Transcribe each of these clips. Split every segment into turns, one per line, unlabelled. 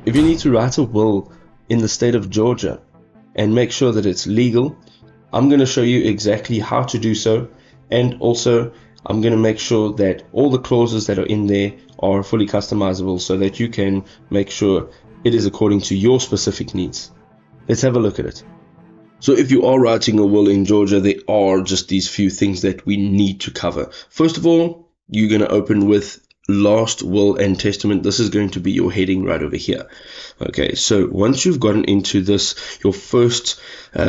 If you need to write a will in the state of Georgia and make sure that it's legal, I'm going to show you exactly how to do so, and also I'm going to make sure that all the clauses that are in there are fully customizable so that you can make sure it is according to your specific needs. Let's have a look at it. So if you are writing a will in Georgia, there are just these few things that we need to cover. First of all, you're going to open with last will and testament. This is going to be your heading right over here. Okay, so once you've gotten into this, your first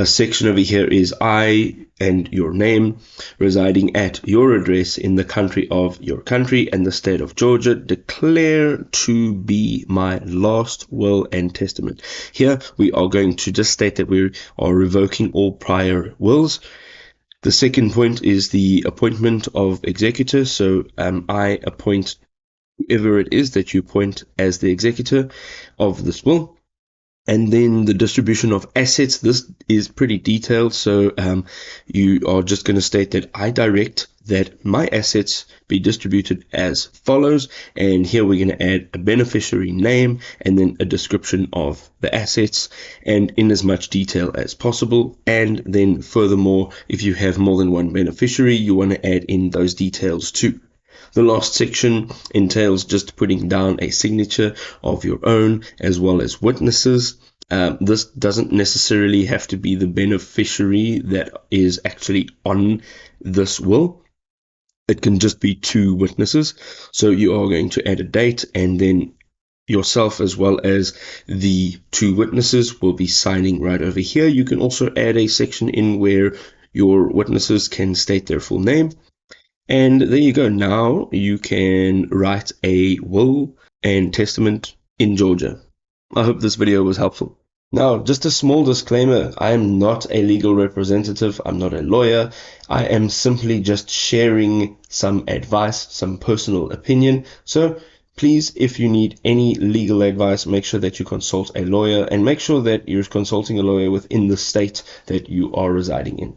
section over here is I and your name, residing at your address in the country of your country and the state of Georgia, declare to be my last will and testament. Here we are going to just state that we are revoking all prior wills. The second point is the appointment of executor. So I appoint whoever it is that you appoint as the executor of this will. And then the distribution of assets. This is pretty detailed, so you are just going to state that I direct that my assets be distributed as follows, and here we're going to add a beneficiary name and then a description of the assets, and in as much detail as possible. And then furthermore, if you have more than one beneficiary, you want to add in those details too. The last section entails just putting down a signature of your own as well as witnesses. This doesn't necessarily have to be the beneficiary that is actually on this will. It can just be two witnesses. So you are going to add a date, and then yourself as well as the two witnesses will be signing right over here. You can also add a section in where your witnesses can state their full name. And there you go. Now you can write a will and testament in Georgia. I hope this video was helpful. Now, just a small disclaimer, I am not a legal representative. I'm not a lawyer. I am simply just sharing some advice, some personal opinion. So please, if you need any legal advice, make sure that you consult a lawyer, and make sure that you're consulting a lawyer within the state that you are residing in.